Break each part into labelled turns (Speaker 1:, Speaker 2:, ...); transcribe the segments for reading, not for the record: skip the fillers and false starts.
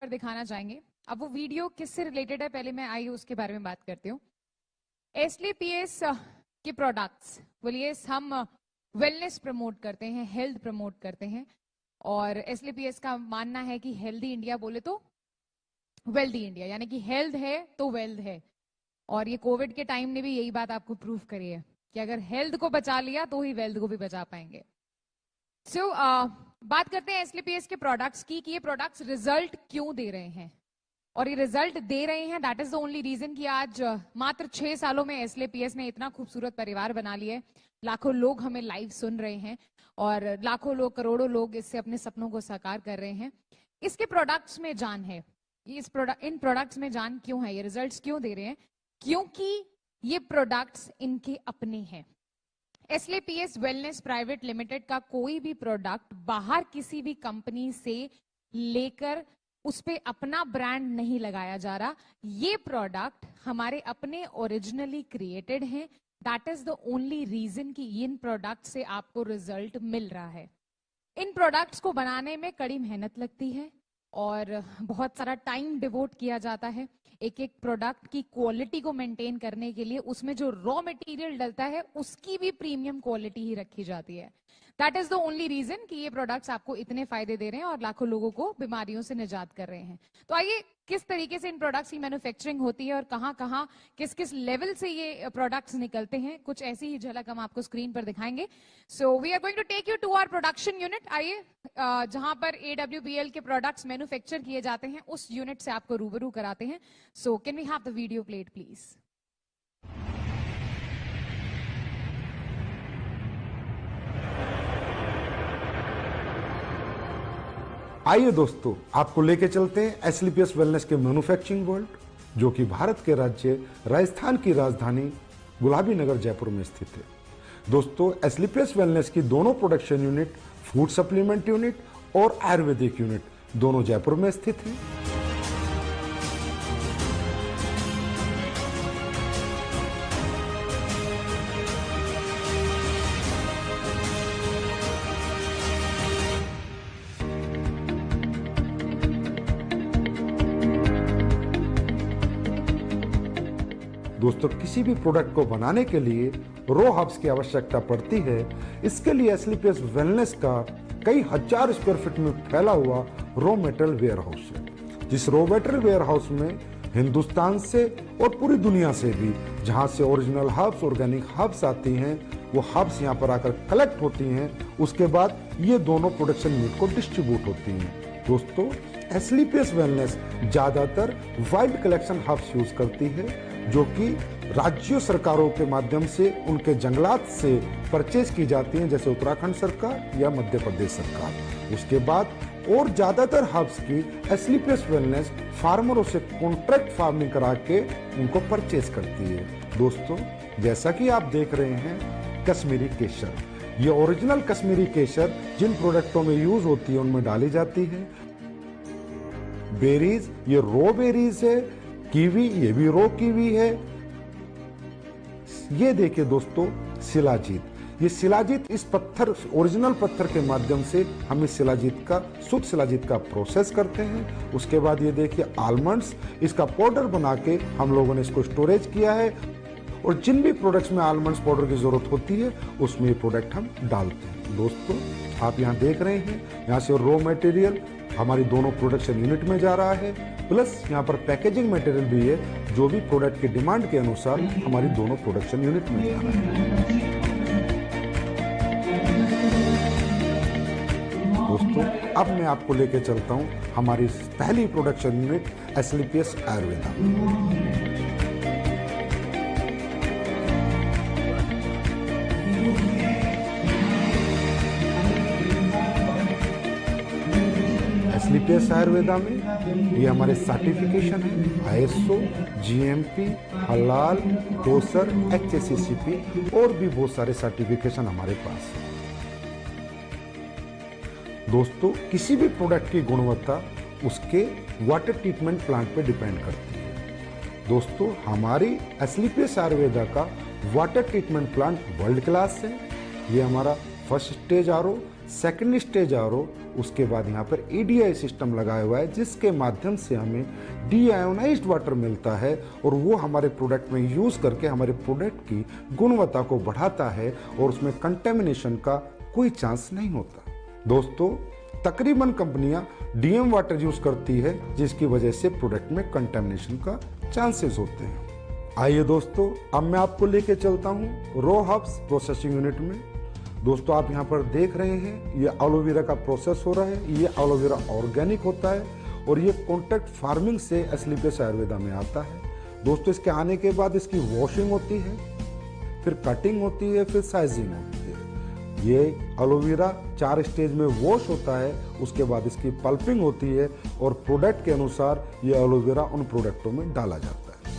Speaker 1: पर दिखाना चाहेंगे। अब वो वीडियो किससे रिलेटेड है, पहले मैं आई उसके बारे में बात करती हूँ। एसलीपीएस के प्रोडक्ट्स, बोलिए हम वेलनेस प्रमोट करते हैं, हेल्थ प्रमोट करते हैं, और एसलीपीएस का मानना है कि हेल्दी इंडिया बोले तो वेल्दी इंडिया, यानी कि हेल्थ है तो वेल्थ है। और ये कोविड के टाइम ने भी यही बात आपको प्रूव करी है कि अगर हेल्थ को बचा लिया तो ही वेल्थ को भी बचा पाएंगे। सो बात करते हैं एसलीपीएस के प्रोडक्ट्स की कि ये प्रोडक्ट्स रिजल्ट क्यों दे रहे हैं, और ये रिजल्ट दे रहे हैं। That is the only reason कि आज मात्र 6 सालों में एसलीपीएस ने इतना खूबसूरत परिवार बना लिया है। लाखों लोग हमें लाइव सुन रहे हैं और लाखों लोग, करोड़ों लोग इससे अपने सपनों को साकार कर रहे हैं। इसके प्रोडक्ट्स में जान है। इन प्रोडक्ट्स में जान क्यों है, ये रिजल्ट्स क्यों दे रहे हैं? क्योंकि ये प्रोडक्ट्स इनके अपने हैं। एसलीपीएस वेलनेस प्राइवेट लिमिटेड का कोई भी प्रोडक्ट बाहर किसी भी कंपनी से लेकर उस पे अपना ब्रांड नहीं लगाया जा रहा। ये प्रोडक्ट हमारे अपने ओरिजिनली क्रिएटेड हैं। That is the only reason कि इन प्रोडक्ट से आपको रिजल्ट मिल रहा है। इन प्रोडक्ट्स को बनाने में कड़ी मेहनत लगती है और बहुत सारा टाइम डिवोट किया जाता है। एक एक प्रोडक्ट की क्वालिटी को मेंटेन करने के लिए उसमें जो रॉ मटेरियल डलता है उसकी भी प्रीमियम क्वालिटी ही रखी जाती है। That is the only reason कि ये प्रोडक्ट्स आपको इतने फायदे दे रहे हैं और लाखों लोगों को बीमारियों से निजात कर रहे हैं। तो आइए, किस तरीके से इन प्रोडक्ट्स की मैन्युफैक्चरिंग होती है और कहां कहां किस किस लेवल से ये प्रोडक्ट्स निकलते हैं, कुछ ऐसी ही झलक हम आपको स्क्रीन पर दिखाएंगे। So we are going to take you to our production unit. आइए, जहां पर AWPL के प्रोडक्ट्स मैन्युफैक्चर किए जाते हैं उस यूनिट से आपको रूबरू कराते हैं। So can we have the video played please?
Speaker 2: आइए दोस्तों, आपको लेके चलते हैं एसलीपीएस वेलनेस के मैन्युफैक्चरिंग वर्ल्ड, जो कि भारत के राज्य राजस्थान की राजधानी गुलाबी नगर जयपुर में स्थित है। दोस्तों, एसलीपीएस वेलनेस की दोनों production unit, food supplement unit और आयुर्वेदिक यूनिट, दोनों जयपुर में स्थित हैं। दोस्तों, किसी भी प्रोडक्ट को बनाने के लिए रॉ हर्ब्स की आवश्यकता पड़ती है। इसके लिए एसलीपीएस वेलनेस का कई हजार स्क्वायर फीट में फैला हुआ रॉ मटेरियल वेयर हाउस है। जिस रॉ मटेरियल वेयर हाउस में हिंदुस्तान से और पूरी दुनिया से भी जहां से ओरिजिनल हर्ब्स, ऑर्गेनिक हर्ब्स आती हैं, वो हर्ब्स यहाँ पर आकर कलेक्ट होती हैं। उसके बाद ये दोनों प्रोडक्शन यूनिट को डिस्ट्रीब्यूट होती हैं। दोस्तों, एसलीपीएस वेलनेस ज्यादातर वाइल्ड कलेक्शन हर्ब्स यूज करती है, जो कि राज्य सरकारों के माध्यम से उनके जंगलात से परचेज की जाती हैं, जैसे उत्तराखंड सरकार या मध्य प्रदेश सरकार। उसके बाद और ज्यादातर हर्ब्स की एसलीपीएस वेलनेस फार्मरों से कॉन्ट्रैक्ट फार्मिंग करा के उनको परचेज करती है। दोस्तों, जैसा कि आप देख रहे हैं, कश्मीरी केसर, ये ओरिजिनल कश्मीरी केसर जिन प्रोडक्टों में यूज होती है उनमें डाली जाती है। बेरीज, ये रॉ बेरीज है। कीवी, ये भी रॉ कीवी है। ये देखिए दोस्तों, शिलाजीत, ये शिलाजीत, इस पत्थर, ओरिजिनल पत्थर के माध्यम से हम इस शिलाजीत का, शुद्ध शिलाजीत का प्रोसेस करते हैं। उसके बाद ये देखिए आलमंड्स, इसका पाउडर बना के हम लोगों ने इसको स्टोरेज किया है, और जिन भी प्रोडक्ट्स में आलमंड्स पाउडर की जरूरत होती है उसमें ये प्रोडक्ट हम डालते हैं। दोस्तों, आप यहाँ देख रहे हैं, यहाँ से रॉ मटेरियल हमारी दोनों प्रोडक्शन यूनिट में जा रहा है, प्लस यहाँ पर पैकेजिंग मटेरियल भी है, जो भी प्रोडक्ट के डिमांड के अनुसार हमारी दोनों प्रोडक्शन यूनिट में जा रहा है। दोस्तों, अब मैं आपको लेके चलता हूँ हमारी पहली प्रोडक्शन यूनिट एसलीपीएस आयुर्वेदा। एसलीपीएस आयुर्वेदा में ये हमारे सर्टिफिकेशन है, ISO, GMP, हलाल, कोसर, HACCP और भी बहुत सारे सर्टिफिकेशन हमारे पास है। दोस्तों, किसी भी प्रोडक्ट की गुणवत्ता उसके वाटर ट्रीटमेंट प्लांट पे डिपेंड करती है। दोस्तों, हमारी एसलीपीएस आयुर्वेदा का water treatment plant world class है। ये हमारा first stage RO second stage RO, उसके बाद यहाँ पर ईडीआई सिस्टम लगाया हुआ है जिसके माध्यम से हमें डीआयोनाइज्ड वाटर मिलता है और वो हमारे प्रोडक्ट में यूज करके हमारे प्रोडक्ट की गुणवत्ता को बढ़ाता है और उसमें कंटेमिनेशन का कोई चांस नहीं होता। दोस्तों, तकरीबन कंपनियां डीएम वाटर यूज करती है जिसकी वजह से प्रोडक्ट में कंटेमिनेशन का चांसेस होते हैं। आइए दोस्तों, अब मैं आपको लेके चलता हूँ रो हब्स प्रोसेसिंग यूनिट में। दोस्तों, आप यहाँ पर देख रहे हैं ये एलोवेरा का प्रोसेस हो रहा है। ये एलोवेरा ऑर्गेनिक होता है और ये कॉन्ट्रैक्ट फार्मिंग से एस्क्लेपियस आयुर्वेदा में आता है। दोस्तों, इसके आने के बाद इसकी वॉशिंग होती है, फिर कटिंग होती है, फिर साइजिंग होती है। ये एलोवेरा 4 स्टेज में वॉश होता है, उसके बाद इसकी पल्पिंग होती है और प्रोडक्ट के अनुसार ये एलोवेरा उन प्रोडक्टों में डाला जाता है।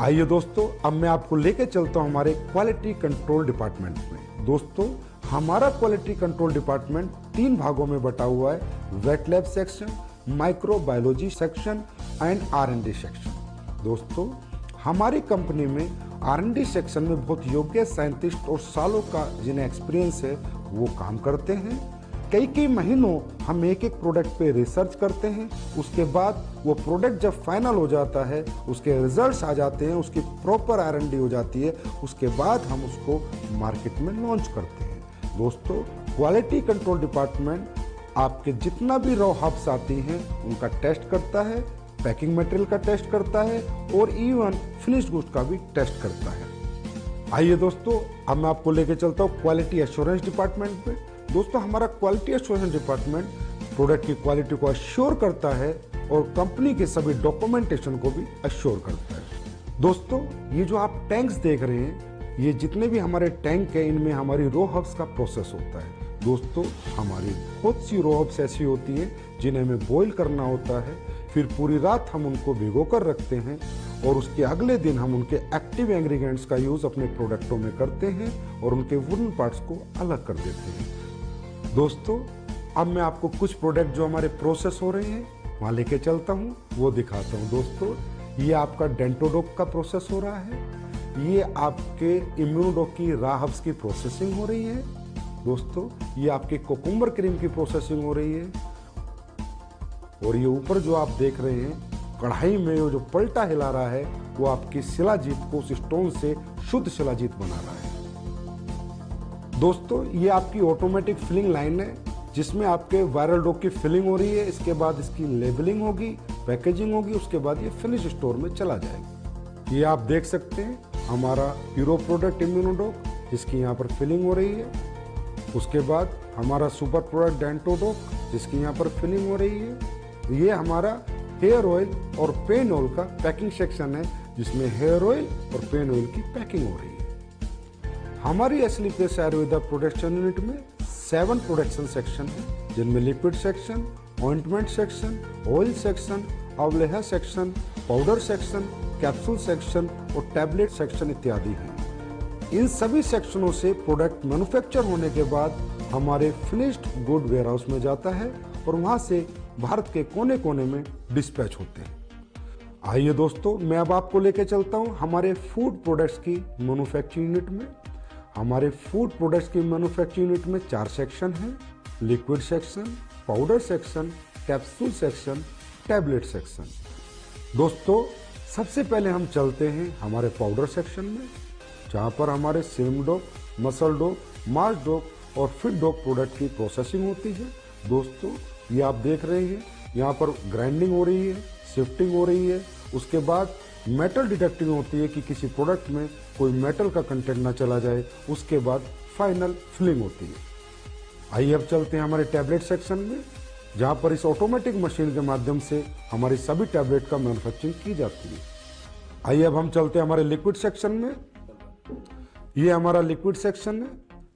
Speaker 2: आइए दोस्तों, अब मैं आपको लेके चलता हूं हमारे क्वालिटी कंट्रोल डिपार्टमेंट में। दोस्तों, हमारा क्वालिटी कंट्रोल डिपार्टमेंट 3 भागों में बटा हुआ है: wet lab section, microbiology section and R&D section. दोस्तों, हमारी कंपनी में R&D सेक्शन में बहुत योग्य साइंटिस्ट और सालों का जिन्हें एक्सपीरियंस है वो काम करते हैं। कई महीनों हम एक प्रोडक्ट पे रिसर्च करते हैं, उसके बाद वो प्रोडक्ट जब फाइनल हो जाता है, उसके रिजल्ट्स आ जाते हैं, उसकी प्रॉपर R&D हो जाती है, उसके बाद हम उसको मार्केट में लॉन्च करते हैं। दोस्तों, क्वालिटी कंट्रोल डिपार्टमेंट आपके जितना भी रॉ हब्स आती हैं उनका टेस्ट करता है, पैकिंग मटेरियल का टेस्ट करता है और इवन फिनिश्ड गुड्स का भी टेस्ट करता है। आइए दोस्तों, अब मैं आपको लेके चलता हूँ क्वालिटी एश्योरेंस डिपार्टमेंट पे। दोस्तों, हमारा क्वालिटी एश्योरेंस डिपार्टमेंट प्रोडक्ट की क्वालिटी को अश्योर करता है और कंपनी के सभी डॉक्यूमेंटेशन को भी अश्योर करता है। दोस्तों, ये जो आप टैंक्स देख रहे हैं, ये जितने भी हमारे टैंक है इनमें हमारी रो हब्स का प्रोसेस होता है। दोस्तों, हमारी बहुत सी रो हब्स ऐसी होती हैं जिन्हें हमें बॉईल करना होता है, फिर पूरी रात हम उनको भिगो कर रखते हैं और उसके अगले दिन हम उनके एक्टिव इंग्रेडिएंट्स का यूज अपने प्रोडक्टों में करते हैं और उनके वुडन पार्ट्स को अलग कर देते हैं। दोस्तों, अब मैं आपको कुछ प्रोडक्ट जो हमारे प्रोसेस हो रहे हैं वहां लेके चलता हूं, वो दिखाता हूं। दोस्तों, ये आपका डेंटोडोक का प्रोसेस हो रहा है, ये आपके इम्यूनोडोक की रा हब्स की प्रोसेसिंग हो रही है। दोस्तों, ये आपके कोकुम्बर क्रीम की प्रोसेसिंग हो रही है और ये ऊपर जो आप देख रहे हैं कढ़ाई में जो पलटा हिला रहा है वो आपकी शिलाजीत को उस स्टोन से शुद्ध शिलाजीत बना रहा है। दोस्तों, ये आपकी ऑटोमेटिक फिलिंग लाइन है जिसमें आपके वायरल डो की फिलिंग हो रही है। इसके बाद इसकी लेबलिंग होगी, पैकेजिंग होगी, उसके बाद ये फिनिश स्टोर में चला जाएगा। ये आप देख सकते हैं हमारा हीरो प्रोडक्ट इम्यूनोडोक जिसकी यहाँ पर फिलिंग हो रही है। उसके बाद हमारा सुपर प्रोडक्ट डेंटोडोक जिसकी यहाँ पर फिलिंग हो रही है। ये हमारा हेयर ऑयल और पेन ऑयल का पैकिंग सेक्शन है जिसमें हेयर ऑयल और पेन ऑयल की पैकिंग हो रही है। हमारी एस्क्लेपियस आयुर्वेदा प्रोडक्शन यूनिट में 7 प्रोडक्शन सेक्शन है जिनमें liquid section, ointment section, oil section, अवलेहा section, powder section, capsule section और टैबलेट सेक्शन इत्यादि हैं। इन सभी सेक्शनों से प्रोडक्ट मैन्युफैक्चर होने के बाद हमारे फिनिश्ड गुड वेयरहाउस में जाता है और वहां से भारत के कोने कोने में डिस्पैच होते हैं। आइए दोस्तों, मैं अब आपको लेके चलता हूं हमारे फूड प्रोडक्ट्स की मैन्युफैक्चरिंग यूनिट में। हमारे फूड प्रोडक्ट्स की मैन्युफैक्चरिंग यूनिट में 4 सेक्शन हैं: liquid section, powder section, capsule section, tablet section. दोस्तों, सबसे पहले हम चलते हैं हमारे पाउडर सेक्शन में जहां पर हमारे सिरम डोप, मसल डोप, मास डोप और फिट डोप प्रोडक्ट की प्रोसेसिंग होती है। दोस्तों, ये आप देख रहे हैं यहाँ पर ग्राइंडिंग हो रही है, शिफ्टिंग हो रही है, उसके बाद मेटल डिटेक्टिंग होती है कि किसी प्रोडक्ट में कोई मेटल का कंटेंट ना चला जाए, उसके बाद फाइनल फिलिंग होती है। आइए अब चलते हैं हमारे टैबलेट सेक्शन में जहां पर इस ऑटोमेटिक मशीन के माध्यम से हमारी सभी टैबलेट का मैन्युफैक्चरिंग की जाती है। आइए अब हम चलते हैं हमारे लिक्विड सेक्शन में। ये हमारा लिक्विड सेक्शन है,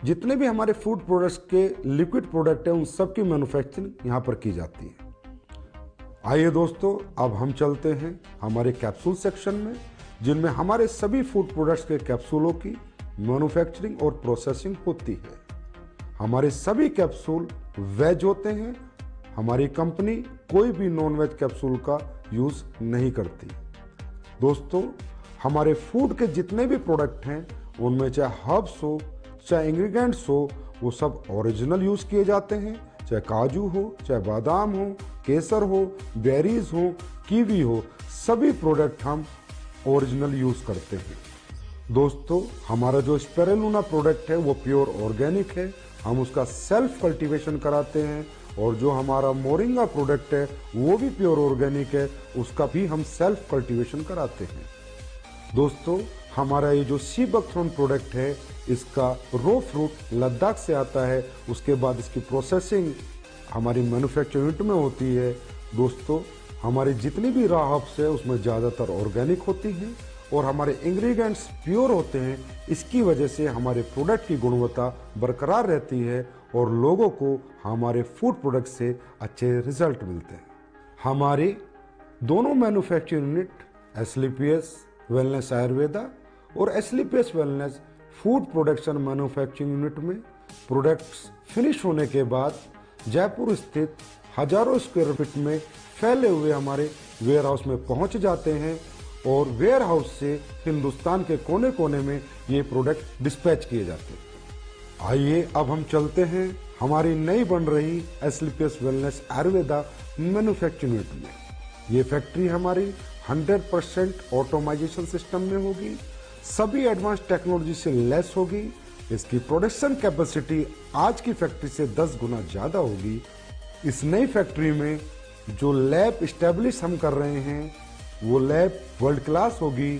Speaker 2: जितने भी हमारे फूड प्रोडक्ट्स के लिक्विड प्रोडक्ट हैं उन सब की मैन्युफैक्चरिंग यहाँ पर की जाती है। आइए दोस्तों, अब हम चलते हैं हमारे कैप्सूल सेक्शन में जिनमें हमारे सभी फूड प्रोडक्ट्स के कैप्सूलों की मैन्युफैक्चरिंग और प्रोसेसिंग होती है। हमारे सभी कैप्सूल वेज होते हैं। हमारी कंपनी कोई भी नॉन वेज कैप्सूल का यूज नहीं करती। दोस्तों, हमारे फूड के जितने भी प्रोडक्ट हैं उनमें चाहे हर्ब्स हो, चाहे इंग्रेडिएंट्स हो, वो सब ओरिजिनल यूज़ किए जाते हैं, चाहे काजू हो, चाहे बादाम हो, केसर हो, बेरीज हो, कीवी हो, सभी प्रोडक्ट हम ओरिजिनल यूज़ करते हैं। दोस्तों, हमारा जो स्पिरुलिना प्रोडक्ट है वो प्योर ऑर्गेनिक है, हम उसका सेल्फ कल्टीवेशन कराते हैं। और जो हमारा मोरिंगा प्रोडक्ट है वो भी प्योर ऑर्गेनिक है, उसका भी हम सेल्फ कल्टीवेशन कराते हैं। दोस्तों, हमारा ये जो सी बकथ्रोन प्रोडक्ट है, इसका रो फ्रूट लद्दाख से आता है, उसके बाद इसकी प्रोसेसिंग हमारी मैन्युफैक्चरिंग यूनिट में होती है। दोस्तों, हमारी जितनी भी रॉ हर्ब्स है उसमें ज़्यादातर ऑर्गेनिक होती हैं और हमारे इंग्रेडिएंट्स प्योर होते हैं। इसकी वजह से हमारे प्रोडक्ट की गुणवत्ता बरकरार रहती है और लोगों को हमारे फूड प्रोडक्ट से अच्छे रिजल्ट मिलते हैं। हमारे दोनों manufacturing unit SLPS wellness Ayurveda और SLPS wellness food production manufacturing unit में प्रोडक्ट्स फिनिश होने के बाद जयपुर स्थित हजारों स्क्वायर फीट में फैले हुए हमारे वेयर हाउस में पहुंच जाते हैं और वेयर हाउस से हिंदुस्तान के कोने कोने में ये प्रोडक्ट डिस्पैच किए जाते हैं। आइए अब हम चलते हैं हमारी नई बन रही एसलीपीएस वेलनेस आयुर्वेदा मैन्युफैक्चरिंग यूनिट में। ये फैक्ट्री हमारी 100% ऑटोमाइजेशन सिस्टम में होगी, सभी एडवांस टेक्नोलॉजी से लेस होगी। इसकी प्रोडक्शन कैपेसिटी आज की फैक्ट्री से 10 गुना ज्यादा होगी। इस नई फैक्ट्री में जो लैब इस्टेब्लिश हम कर रहे हैं वो लैब वर्ल्ड क्लास होगी,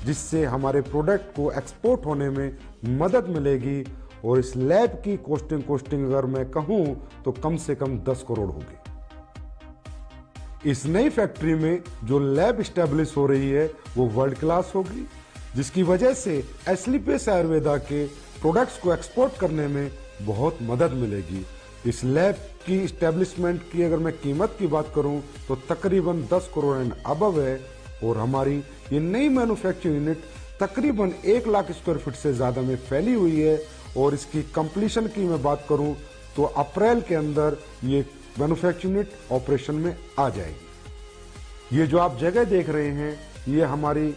Speaker 2: जिससे हमारे प्रोडक्ट को एक्सपोर्ट होने में मदद मिलेगी। और इस लैब की कॉस्टिंग अगर मैं कहूं तो कम से कम 10 करोड़ होगी। इस नई फैक्ट्री में जो लैब इस्टेब्लिश हो रही है वो वर्ल्ड क्लास होगी, जिसकी वजह से एसलीपीएस आयुर्वेदा के प्रोडक्ट्स को एक्सपोर्ट करने में बहुत मदद मिलेगी। इस लैब की इस्टेब्लिशमेंट की अगर मैं कीमत की बात करूं तो तकरीबन 10 करोड़ एंड अबव है। और हमारी ये नई मैन्युफैक्चरिंग यूनिट तकरीबन 1 लाख स्क्वायर फीट से ज़्यादा में फैली हुई है और इसकी कंप्लीशन की मैं बात करूं तो अप्रैल के अंदर ये मैन्युफैक्चरिंग यूनिट ऑपरेशन में आ जाएगी। ये जो आप जगह देख रहे हैं ये हमारी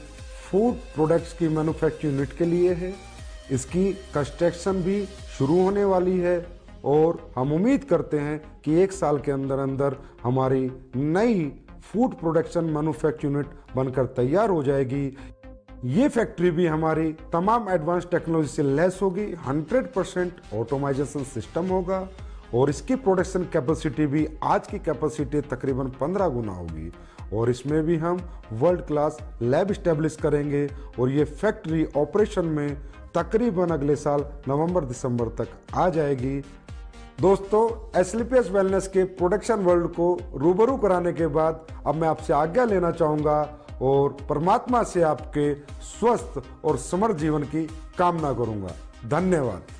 Speaker 2: फूड प्रोडक्ट्स की मैन्युफैक्चरिंग यूनिट के लिए है। इसकी कंस्ट्रक्शन भी शुरू होने वाली है और हम उम्मीद करते हैं कि 1 साल के अंदर अंदर हमारी नई फूड प्रोडक्शन मैन्युफैक्चरिंग यूनिट बनकर तैयार हो जाएगी। ये फैक्ट्री भी हमारी तमाम एडवांस टेक्नोलॉजी से लेस होगी, 100% ऑटोमाइजेशन सिस्टम होगा और इसकी प्रोडक्शन कैपेसिटी भी आज की कैपेसिटी तकरीबन 15 गुना होगी। और इसमें भी हम वर्ल्ड क्लास लैब इस्टेब्लिश करेंगे और ये फैक्ट्री ऑपरेशन में तकरीबन अगले साल नवंबर-दिसंबर तक आ जाएगी। दोस्तों, एसलीपीएस वेलनेस के प्रोडक्शन वर्ल्ड को रूबरू कराने के बाद अब मैं आपसे आज्ञा लेना चाहूँगा और परमात्मा से आपके स्वस्थ और समृद्ध जीवन की कामना करूँगा। धन्यवाद।